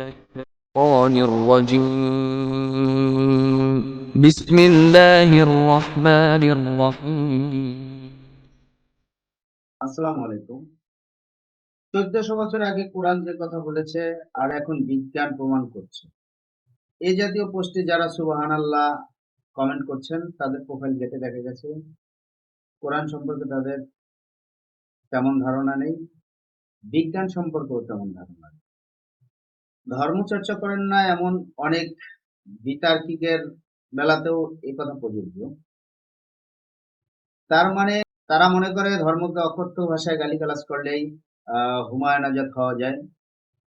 الشيطان الرجيم بسم الله الرحمن الرحيم আসসালামু আলাইকুম। 1400 বছর আগে কোরআন যে কথা বলেছে আর এখন বিজ্ঞান প্রমাণ করছে। এই জাতীয় পোস্টে যারা সুবহানাল্লাহ কমেন্ট করছেন তাদের প্রোফাইল ঘেঁটে দেখা গেছে কোরআন সম্পর্কে তাদের তেমন ধারণা নেই, বিজ্ঞান সম্পর্কেও তেমন ধারণা নেই। ধর্ম চর্চা করেন না এমন অনেক বিতার্কিকের বেলাতেও এই কথা প্রযোজ্য। তার মানে তারা মনে করে ধর্মকে অকথ্য ভাষায় গালিগালাজ করলেই হুমায়ুন আজাদ হওয়া যায়।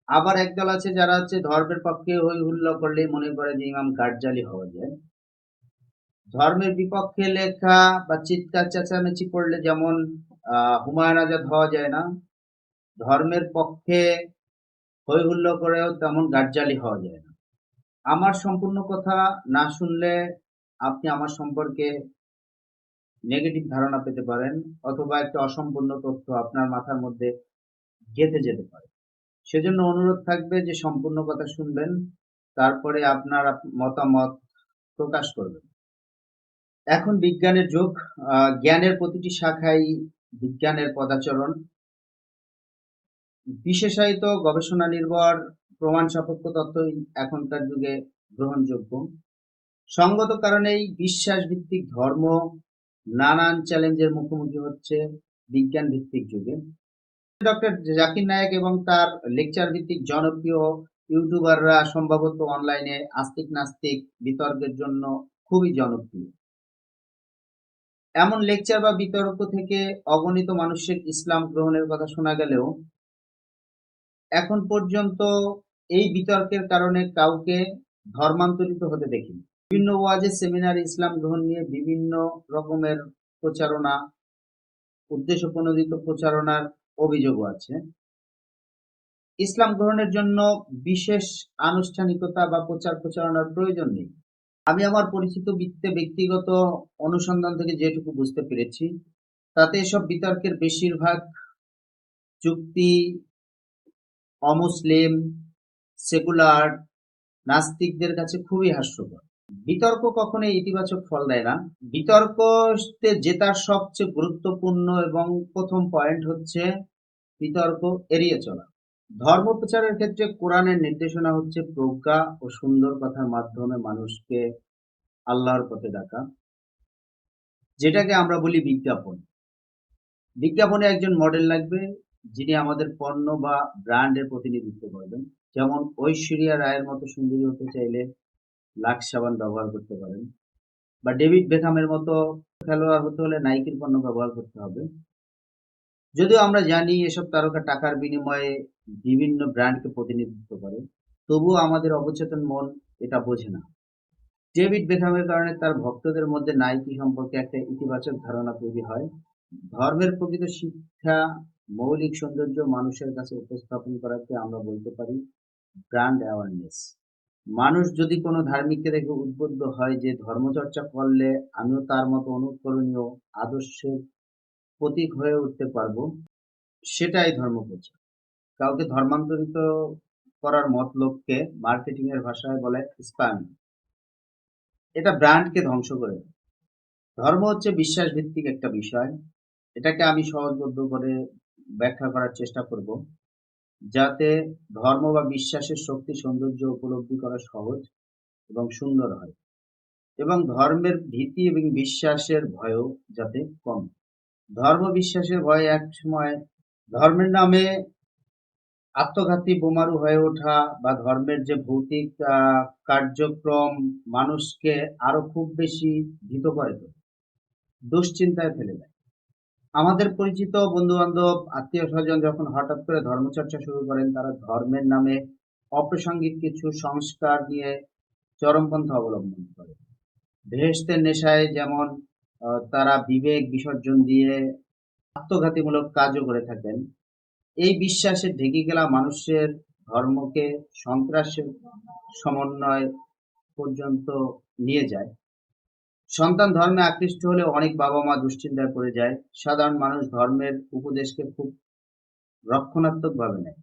আবার একদল আছে যারা হচ্ছে ধর্মের পক্ষে হই হুল্লোড় করলেই মনে করে যে ইমাম গার্জালি হওয়া যায়। ধর্মের বিপক্ষে লেখা বা চিৎকার চেঁচামেচি করলে যেমন হুমায়ুন আজাদ হওয়া যায় না, ধর্মের পক্ষে হই হুল্লোড় করেও তেমন গার্জালি হওয়া যায় না। আমার সম্পূর্ণ কথা না শুনলে আপনি আমার সম্পর্কে নেগেটিভ ধারণা পেতে পারেন, অথবা একটা অসম্পূর্ণ তথ্য আপনার মাথার মধ্যে গেঁথে যেতে পারে। সেজন্য অনুরোধ থাকবে যে সম্পূর্ণ কথা শুনবেন, তারপরে আপনার মতামত প্রকাশ করবেন। এখন বিজ্ঞানের যুগ, জ্ঞানের প্রতিটি শাখায় বিজ্ঞানের পদাচরণ, বিশেষায়িত গবেষণা নির্ভর প্রমাণ সাপেক্ষ তথ্যই এখনকার যুগে গ্রহণযোগ্য। সঙ্গত কারণেই বিশ্বাস ভিত্তিক ধর্ম নানান চ্যালেঞ্জের মুখোমুখি হচ্ছে বিজ্ঞান ভিত্তিক যুগে। ডক্টর জাকির নায়েক এবং তার লেকচার ভিত্তিক জনপ্রিয় ইউটিউবাররা সম্ভবত অনলাইনে আস্তিক নাস্তিক বিতর্কের জন্য খুবই জনপ্রিয়। এমন লেকচার বা বিতর্ক থেকে অগণিত মানুষের ইসলাম গ্রহণের কথা শোনা গেলেও এখন পর্যন্ত এই বিতর্কের কারণে কাউকে ধর্মান্তরিত হতে দেখিনি। বিভিন্ন ওয়াজে সেমিনার ইসলাম গ্রহণ নিয়ে বিভিন্ন রকমের প্রচারণা, উদ্দেশ্য প্রণোদিত প্রচারণার অভিযোগও আছে। ইসলাম গ্রহণের জন্য বিশেষ আনুষ্ঠানিকতা বা প্রচার প্রচারণার প্রয়োজন নেই। আমি আমার পরিচিত ব্যক্তিগত অনুসন্ধান থেকে যেটুকু বুঝতে পেরেছি, তাতে এসব বিতর্কের বেশিরভাগ যুক্তি অমুসলিম, সেকুলার, নাস্তিকদের কাছে খুবই হাস্যকর। বিতর্ক কখনোই ইতিবাচক ফল দেয় না। বিতর্কতে জেতার সবচেয়ে গুরুত্বপূর্ণ এবং প্রথম পয়েন্ট হচ্ছে বিতর্ক এড়িয়ে চলা। ধর্ম প্রচারের ক্ষেত্রে কোরআনের নির্দেশনা হচ্ছে প্রজ্ঞা ও সুন্দর কথার মাধ্যমে মানুষকে আল্লাহর পথে ডাকা, যেটাকে আমরা বলি বিজ্ঞাপন। বিজ্ঞাপনে একজন মডেল লাগবে যিনি আমাদের পণ্য বা ব্র্যান্ডের প্রতিনিধিত্ব করবেন। যেমন ঐশ্বরিয়া রায়ের মতো সুন্দরী হতে চাইলে লাক্স সাবান ব্যবহার করতে পারেন, বা ডেভিড বেকহামের মতো খেলোয়াড় হতে হলে নাইকির পণ্য ব্যবহার করতে হবে। যদিও আমরা জানি এসব তারকা টাকার বিনিময়ে বিভিন্ন ব্র্যান্ডকে প্রতিনিধিত্ব করে, তবুও আমাদের অবচেতন মন এটা বোঝে না। ডেভিড বেকহামের কারণে তার ভক্তদের মধ্যে নাইকি সম্পর্কে একটা ইতিবাচক ধারণা তৈরি হয়। ধর্মের প্রকৃত শিক্ষা, মৌলিক সৌন্দর্য মানুষের কাছে উপস্থাপন করাকে আমরা বলতে পারি ব্র্যান্ড অ্যাওয়ারনেস। মানুষ যদি কোনো ধার্মিককে দেখে উদ্বুদ্ধ হয় যে ধর্মচর্চা করলে আমিও তার মতো অনুকরণীয় আদর্শের প্রতীক হয়ে উঠতে পারবো, সেটাই ধর্মপ্রচার। কাউকে ধর্মান্তরিত করার মতলবকে মার্কেটিং এর ভাষায় বলে স্প্যামিং। এটা ব্র্যান্ডকে ধ্বংস করে। ধর্ম হচ্ছে বিশ্বাস ভিত্তিক একটা বিষয়। এটাকে আমি সহজবোধ্য করে ব্যাখ্যা করার চেষ্টা করব, যাতে ধর্ম বা বিশ্বাসের শক্তি সৌন্দর্য উপলব্ধি করা সহজ এবং সুন্দর হয়, এবং ধর্মের ভীতি এবং বিশ্বাসের ভয়ও যাতে কম। ধর্ম বিশ্বাসের ভয় এক সময় ধর্মের নামে আত্মঘাতী বোমারু হয়ে ওঠা বা ধর্মের যে ভৌতিক কার্যক্রম মানুষকে আরো খুব বেশি ভীত করে তোলে, দুশ্চিন্তায় ফেলে দেয়। আমাদের পরিচিত বন্ধু বান্ধব আত্মীয় স্বজন যখন হঠাৎ করে ধর্মচর্চা শুরু করেন, তারা ধর্মের নামে অপ্রাসঙ্গিক কিছু সংস্কার নিয়ে চরমপন্থা অবলম্বন করে। বেহেশতের নেশায় যেমন তারা বিবেক বিসর্জন দিয়ে আত্মঘাতীমূলক কাজও করে থাকেন। এই বিশ্বাসে ঢেকে গেলা মানুষের ধর্মকে সন্ত্রাসের সমন্বয় পর্যন্ত নিয়ে যায়। সন্তান ধর্মে আকৃষ্ট হলে অনেক বাবা মা দুশ্চিন্তায় পড়ে যায়। সাধারণ মানুষ ধর্মের উপদেশকে খুব রক্ষণাত্মক ভাবে নেয়।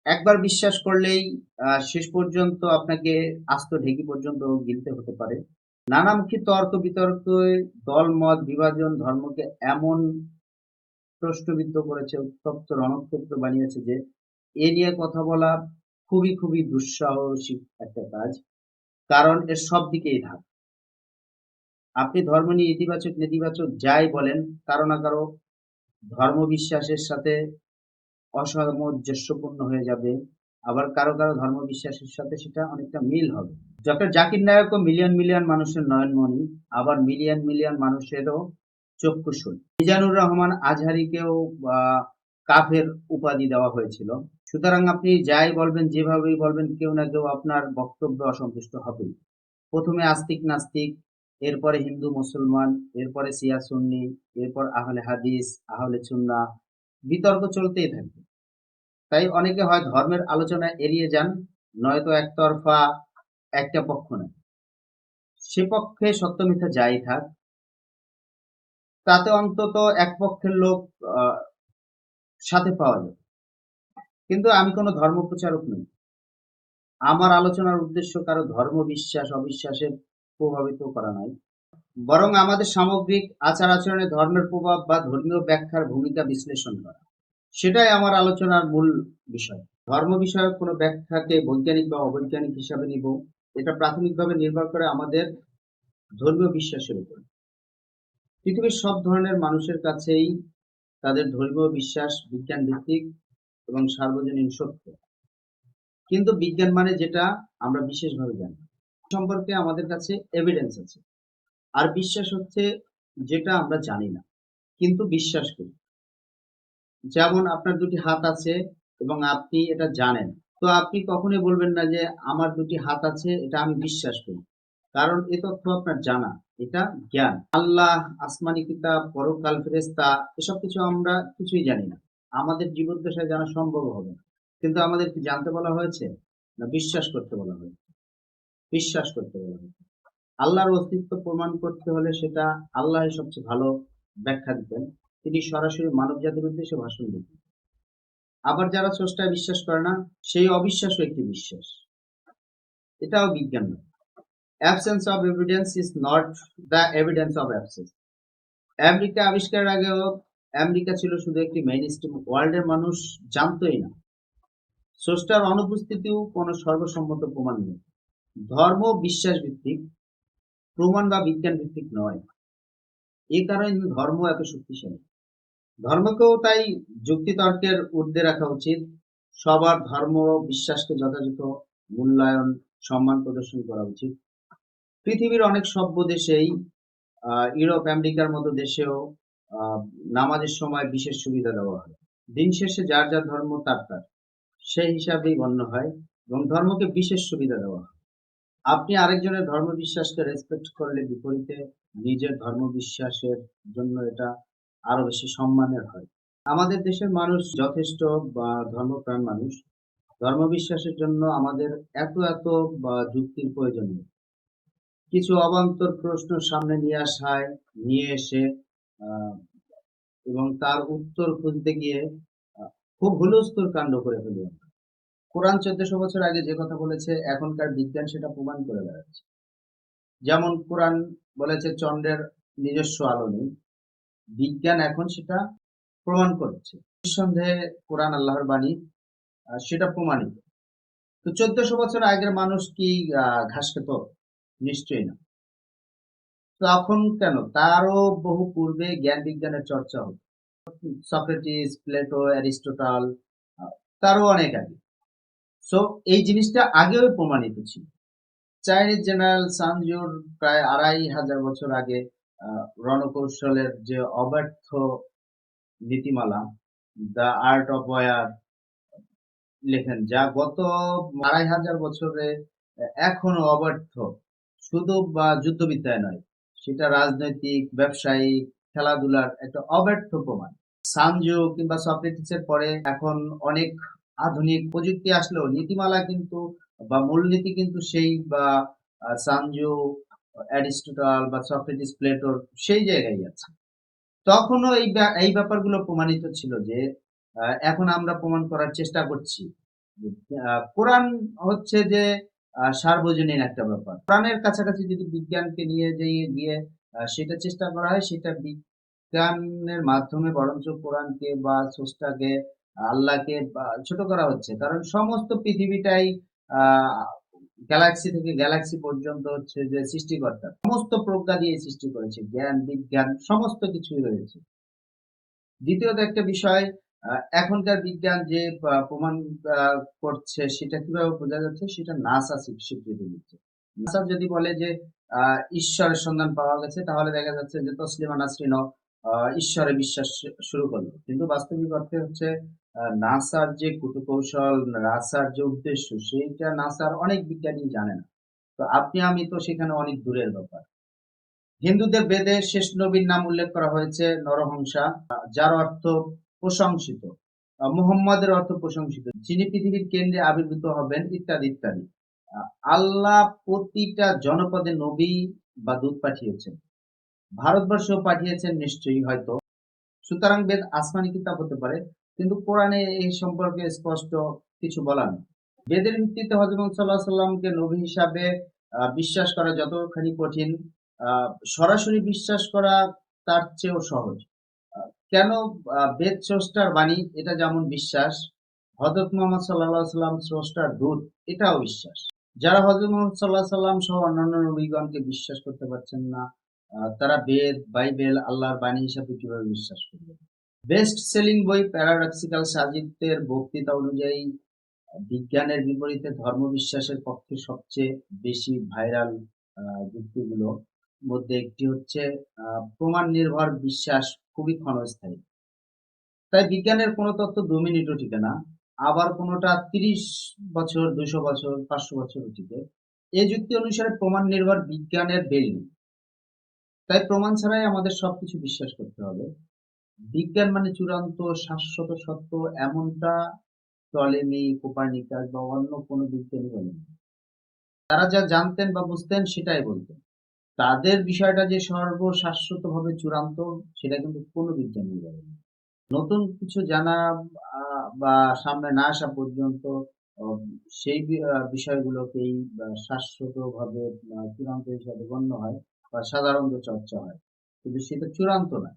একবার বিশ্বাস করলেই শেষ পর্যন্ত আপনাকে আস্ত ঢেকি পর্যন্ত গিলতে হতে পারে। নানামুখী তর্ক বিতর্কে দলমত বিভাজন ধর্মকে এমন প্রশ্নবিদ্ধ করেছে, উত্তপ্ত রণক্ষেত্র বানিয়েছে যে এ নিয়ে কথা বলা খুবই খুবই দুঃসাহসিক একটা কাজ। কারণ এর সব দিকেই ধাক। আপনি ধর্ম নিয়ে ইতিবাচক নেতিবাচক যাই বলেন, কারো না কারো ধর্ম বিশ্বাসের সাথে অসামঞ্জস্যপূর্ণ হয়ে যাবে, আবার কারো কারো ধর্ম বিশ্বাসের সাথে সেটা অনেকটা মিল হবে। ডক্টর জাকির নায়কও মিলিয়ন মিলিয়ন মানুষের নয়নমণি, আবার মিলিয়ন মিলিয়ন মানুষেরও চক্ষুশূল। মিজানুর রহমান আজহারিকেও কাফের উপাধি দেওয়া হয়েছিল। সুতরাং আপনি যাই বলবেন যেভাবেই বলবেন কেউ না কেউ আপনার বক্তব্যে অসন্তুষ্ট হবেই। প্রথমে আস্তিক নাস্তিক, এরপরে হিন্দু মুসলমান, এরপরে শিয়া সুন্নি, এরপর আহলে হাদিস আহলে সুন্নাহ, বিতর্ক চলতেই থাকবে। তাই অনেকে হয় ধর্মের আলোচনা এড়িয়ে যান, নয়তো একতরফা একটা পক্ষ নেয়। সে পক্ষে সত্য মিথ্যা যাই থাক, তাতে অন্তত এক পক্ষের লোক আহ, সাথে পাওয়া যায়। কিন্তু আমি কোনো ধর্ম প্রচারক নই। আমার আলোচনার উদ্দেশ্য কারো ধর্ম বিশ্বাস অবিশ্বাসে প্রভাবিত করা নয়, বরং আমাদের সামগ্রিক আচার আচরণে ধর্মের প্রভাব বা ধর্মীয় ব্যাখ্যার ভূমিকা বিশ্লেষণ করা। সেটাই আমার আলোচনার মূল বিষয়। ধর্ম বিষয়ক কোনো ব্যাখ্যাকে বৈজ্ঞানিক বা অবৈজ্ঞানিক হিসাবে নিব, এটা প্রাথমিকভাবে নির্ভর করে আমাদের ধর্মীয় বিশ্বাসের উপর। পৃথিবীর সব ধরনের মানুষের কাছেই তাদের ধর্মীয় বিশ্বাস বিজ্ঞান ভিত্তিক এবং সার্বজনীন সত্য। কিন্তু বিজ্ঞান মানে যেটা আমরা বিশেষভাবে জানি, সম্পর্কে আমাদের কাছে এভিডেন্স আছে। আর বিশ্বাস হচ্ছে যেটা আমরা জানি না কিন্তু বিশ্বাস করি। যেমন আপনার দুটি হাত আছে এবং আপনি এটা জানেন, তো আপনি কখনোই বলবেন না যে আমার দুটি হাত আছে এটা আমি বিশ্বাস করি, কারণ এ তথ্য আপনার জানা, এটা জ্ঞান। আল্লাহ, আসমানি কিতাব, পরকাল, ফেরেশতা, এসব কিছু আমরা কিছুই জানি না, আমাদের জীবদ্দশায় জানা সম্ভব হবে না। কিন্তু আমাদের কি জানতে বলা হয়েছে? না, বিশ্বাস করতে বলা হয়েছে। বিশ্বাস করতে বলা হয়েছে। আল্লাহর অস্তিত্ব প্রমাণ করতে হলে সেটা আল্লাহ সবচেয়ে ভালো ব্যাখ্যা দিতেন। তিনি সরাসরি মানব জাতির উদ্দেশ্যে ভাষণ দিতেন। আবার যারা স্রষ্টায় বিশ্বাস করে না, সেই অবিশ্বাসও একটি বিশ্বাস। এটাও বিজ্ঞান নয়। Absence of evidence is not the evidence of absence. America আবিষ্কারের আগেও আমেরিকা ছিল শুধু একটি মেইন স্ট্রিম, ওয়ার্ল্ডের মানুষ জানতোই না। স্রষ্টার অনুপস্থিতিও কোনো সর্বসম্মত প্রমাণ নেই। ধর্ম বিশ্বাস ভিত্তিক, প্রমাণ বা বিজ্ঞান ভিত্তিক নয়। এই কারণে ধর্ম এত শক্তিশালী। ধর্মকেও তাই যুক্তিতর্কের ঊর্ধ্বে রাখা উচিত। সবার ধর্ম বিশ্বাসকে যথাযথ মূল্যায়ন, সম্মান প্রদর্শন করা উচিত। পৃথিবীর অনেক সভ্য দেশেই, ইউরোপ আমেরিকার মতো দেশেও আহ, নামাজের সময় বিশেষ সুবিধা দেওয়া হয়। দিন শেষে যার যার ধর্ম তার তার সেই হিসাবেই গণ্য হয় এবং ধর্মকে বিশেষ সুবিধা দেওয়া হয়। আপনি আরেকজনের ধর্ম বিশ্বাসকে রেসপেক্ট করলে বিপরীতে নিজের ধর্ম বিশ্বাসের জন্য এটা আরো বেশি সম্মানের হয়। আমাদের দেশের মানুষ যথেষ্ট ধর্মপ্রাণ মানুষ। ধর্ম বিশ্বাসের জন্য আমাদের এত এত যুক্তির প্রয়োজন নেই। কিছু অবান্তর প্রশ্ন সামনে নিয়ে এসে আহ, এবং তার উত্তর খুঁজতে গিয়ে খুব হুলস্থুল কাণ্ড করে ফেলি আমরা। কোরআন 1400 বছর আগে যে কথা বলেছে এখনকার বিজ্ঞান সেটা প্রমাণ করে বেড়াচ্ছে। যেমন কোরআন বলেছে চন্দ্রের নিজস্ব আলো নেই, বিজ্ঞান এখন সেটা প্রমাণ করছে। নিঃসন্দেহে কোরআন আল্লাহর বাণী, সেটা প্রমাণিত। তো 1400 বছর আগের মানুষ কি ঘাস খেত? নিশ্চয়ই না। তখন কেন, তারও বহু পূর্বে জ্ঞান বিজ্ঞানের চর্চা হতো। সক্রেটিস, প্লেটো, অ্যারিস্টটল, তারও অনেক আগে। সো এই জিনিসটা আগেও প্রমাণিত ছিল। চাইনিজ জেনারেল সানজুর প্রায় 2500 বছর আগে রণকৌশলের যে অব্যর্থ নীতিমালা, দ্য আর্ট অফ ওয়ার লেখেন, যা গত 2500 বছরে এখনো অব্যর্থ। শুধু যুদ্ধবিদ্যায় নয়, সেটা রাজনৈতিক, ব্যবসায়িক, খেলাধুলার একটা অব্যর্থ প্রমাণ। সানজু কিংবা সক্রেটিসের পরে এখন অনেক আধুনিক প্রযুক্তি আসলেও নীতিমালা কিন্তু মূলনীতি কিন্তু সেই সানজু, অ্যারিস্টটল বা সক্রেটিস, প্লেটোর সেই জায়গায় আছে। তখনও এই ব্যাপারগুলো প্রমাণিত ছিল যে এখন আমরা প্রমাণ করার চেষ্টা করছি কোরআন হচ্ছে যে সার্বজনীন একটা ব্যাপার। কোরআনের কাছাকাছি যদি বিজ্ঞানকে নিয়ে গিয়ে সেটা চেষ্টা করা হয়, সেটা বিজ্ঞানের মাধ্যমে বরঞ্চ কোরআনকে বা স্রষ্টাকে, আল্লাহকে ছোট করা হচ্ছে। কারণ সমস্ত পৃথিবীটাই গ্যালাক্সি থেকে গ্যালাক্সি পর্যন্ত হচ্ছে যে সৃষ্টিকর্তা সমস্ত প্রজ্ঞা দিয়ে সৃষ্টি করেছে, জ্ঞান বিজ্ঞান সমস্ত কিছুই রয়েছে। দ্বিতীয়ত একটা বিষয়, এখনকার বিজ্ঞান যে প্রমাণ করছে সেটা কিভাবে বোঝা যাচ্ছে, সেটা নাসা স্বীকৃতি দিচ্ছে। নাসা যদি বলে যে ঈশ্বরের সন্ধান পাওয়া গেছে, তাহলে দেখা যাচ্ছে যে তসলিমা নাসরিনও ঈশ্বরে বিশ্বাস শুরু করলো। কিন্তু বাস্তবিক অর্থে হচ্ছে নাসার যে কৌশল, নাসার যে উদ্দেশ্য, সেইটা নাসার অনেক বিজ্ঞানী জানে না। তো আপনি আমি তো সেখানে অনেক দূরের ব্যাপার। হিন্দুদের বেদে শেষ নবীর নাম উল্লেখ করা হয়েছে নরহংসা, যার অর্থ প্রশংসিত। মুহাম্মাদের অর্থ প্রশংসিত, যিনি পৃথিবীর কেন্দ্রে আবির্ভূত হবেন, ইত্যাদি ইত্যাদি। আল্লাহ প্রতিটা জনপদে নবী বা দূত পাঠিয়েছেন, ভারতবর্ষেও পাঠিয়েছেন নিশ্চয়ই হয়তো। সুতরাং বেদ আসমানি কিতাব হতে পারে, কিন্তু কোরআনে এই সম্পর্কে স্পষ্ট কিছু বলা নেই। বেদের ভিত্তিতে হযরত মুহাম্মদ সাল্লাল্লাহু আলাইহি সাল্লামকে নবী হিসাবে বিশ্বাস করা যতখানি কঠিন, সরাসরি বিশ্বাস করা তার চেয়েও সহজ। কেন? বেদ স্রষ্টার বাণী, এটা যেমন বিশ্বাস, হযরত মুহাম্মদ সাল্লাল্লাহু আলাইহি সাল্লাম স্রষ্টার দূত, এটাও বিশ্বাস। যারা হযরত মুহাম্মদ সাল্লাল্লাহু আলাইহি সাল্লাম সহ অন্যান্য নবীগণকে বিশ্বাস করতে পারছেন না, তারা বেদ, বাইবেল আল্লাহর বাণী হিসাবে কিভাবে বিশ্বাস করবে? বেস্ট সেলিং বই প্যারাডক্সিক্যাল সাজিত্যের বক্তৃতা অনুযায়ী বিজ্ঞানের বিপরীতে ধর্মবিশ্বাসের পক্ষে সবচেয়ে বেশি ভাইরাল যুক্তিগুলো মধ্যে একটি হচ্ছে প্রমাণ নির্ভর বিশ্বাস খুবই ক্ষণস্থায়ী। তাই বিজ্ঞানের কোনো তত্ত্ব 2 মিনিটও টিকে না, আবার কোনোটা 30 বছর, 200 বছর, 500 বছরও টিকে। এই যুক্তি অনুসারে প্রমাণ নির্ভর বিজ্ঞানের বেল নেই। তাই প্রমাণ ছাড়াই আমাদের সবকিছু বিশ্বাস করতে হবে। বিজ্ঞান মানে চূড়ান্ত শাশ্বত সত্য, এমনটা টলেমি, কোপার্নিকাস বা অন্য কোনো বিজ্ঞানী বলেন। তারা যা জানতেন বা বুঝতেন সেটাই বলতেন। তাদের বিষয়টা যে সর্বশাশ্বতভাবে চূড়ান্ত, সেটা কিন্তু কোনো বিজ্ঞানী বলেন। নতুন কিছু জানা বা সামনে না আসা পর্যন্ত আহ, সেই বিষয়গুলোকেই শাশ্বতভাবে চূড়ান্ত হিসাবে গণ্য হয় বা সাধারণত চর্চা হয়, কিন্তু সেটা চূড়ান্ত না।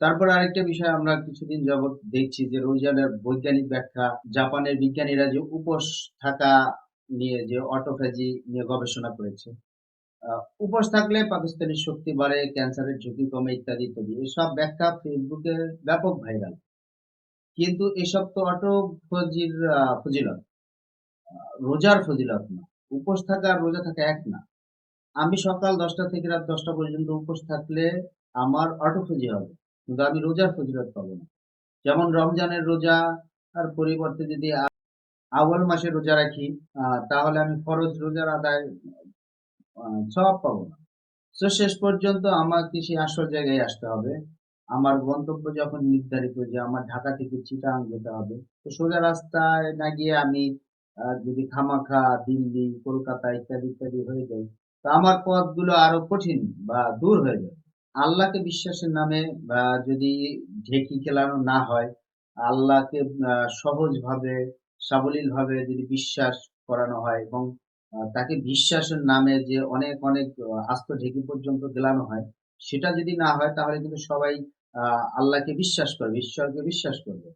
তারপর আরেকটা বিষয় আমরা কিছুদিন যাবৎ দেখছি যে রোজানের বৈজ্ঞানিক ব্যাখ্যা, জাপানের বিজ্ঞানীরা যে উপোস থাকা নিয়ে যে অটোফ্যাজি নিয়ে গবেষণা করেছে, উপোস থাকলে পাকিস্তানি শক্তি বাড়ে, ক্যান্সারের ঝুঁকি কমে, ইত্যাদি ইত্যাদি, এসব ব্যাখ্যা ফেসবুকে ব্যাপক ভাইরাল। কিন্তু এসব তো অটোফজির ফজিলত, রোজার ফজিলত না। উপোস থাকা আর রোজা থাকা এক না। আমি সকাল 10টা থেকে রাত 10টা পর্যন্ত উপোস থাকলে আমার অটোফজি হবে, কিন্তু আমি রোজার ফজিলত পাবো না। যেমন রমজানের রোজা আর পরিবর্তে যদি আউয়াল মাসে রোজা রাখি, তাহলে আমি ফরজ রোজার আদায় সওয়াব পাবো না। তো শেষ পর্যন্ত আমাকে সেই আসল জায়গায় আসতে হবে। আমার গন্তব্য যখন নির্ধারিত যে আমার ঢাকা থেকে চিটাগাং যেতে হবে, তো সোজা রাস্তায় না গিয়ে আমি যদি খামাখা দিল্লি, কলকাতা ইত্যাদি ইত্যাদি হয়ে যাই, তো আমার পথগুলো আরো কঠিন বা দূর হয়ে যাবে। আল্লাহকে বিশ্বাসের নামে যদি ঢেকি খেলানো না হয়, আল্লাহকে সহজভাবে সাবলীলভাবে যদি বিশ্বাস করানো হয় এবং তাকে বিশ্বাসের নামে যে অনেক অনেক আস্ত ঢেকি পর্যন্ত গেলানো হয়, সেটা যদি না হয়, তাহলে কিন্তু সবাই আল্লাহকে বিশ্বাস করবে, ঈশ্বরকে বিশ্বাস করবে।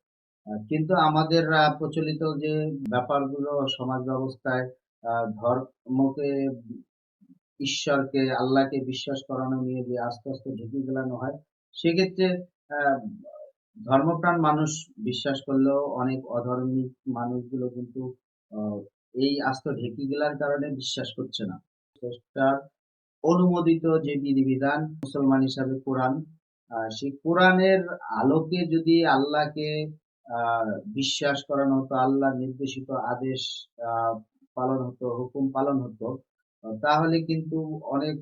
কিন্তু আমাদের প্রচলিত যে ব্যাপারগুলো সমাজ ব্যবস্থায়, ধর্মকে, ঈশ্বরকে, আল্লাহকে বিশ্বাস করানো নিয়ে যে আস্তে আস্তে ঢেকে গেলানো হয়, সেক্ষেত্রে আহ, ধর্মপ্রাণ মানুষ বিশ্বাস করলেও অনেক অধর্মিক মানুষগুলো কিন্তু আহ, এই আস্ত ঢেকে গেলার কারণে বিশ্বাস করছে না। স্রষ্টার অনুমোদিত যে বিধিবিধান মুসলমান হিসাবে কোরআন, সেই কোরআনের আলোকে যদি আল্লাহকে আহ, বিশ্বাস করানো হতো, আল্লাহ নির্দেশিত আদেশ আহ, পালন হতো, হুকুম পালন হতো, তাহলে কিন্তু অনেক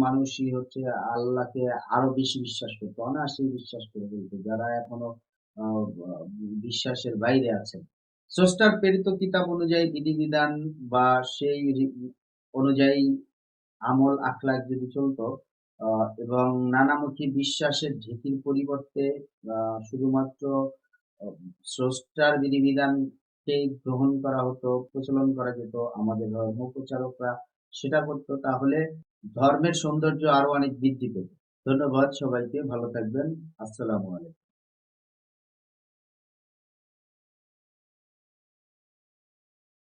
মানুষই হচ্ছে আল্লাহকে আরো বেশি বিশ্বাস করতো, অনায়াসেই বিশ্বাস করে ফেলতো, যারা এখনো আহ, বিশ্বাসের বাইরে আছেন। স্রষ্টার প্রেরিত কিতাব অনুযায়ী বিধিবিধান বা সেই অনুযায়ী আমল আখলাক যদি চলতো, এবং নানামুখী বিশ্বাসের ঝিকির পরিবর্তে শুধুমাত্র আহ, স্রষ্টার বিধিবিধান কে গ্রহণ করা হতো, প্রচলন করা যেত, আমাদের ধর্ম প্রচারকরা সেটা করতো, তাহলে ধর্মের সৌন্দর্য আরো অনেক বৃদ্ধি পেত। ধন্যবাদ সবাইকে, ভালো থাকবেন। আসসালামু আলাইকুম।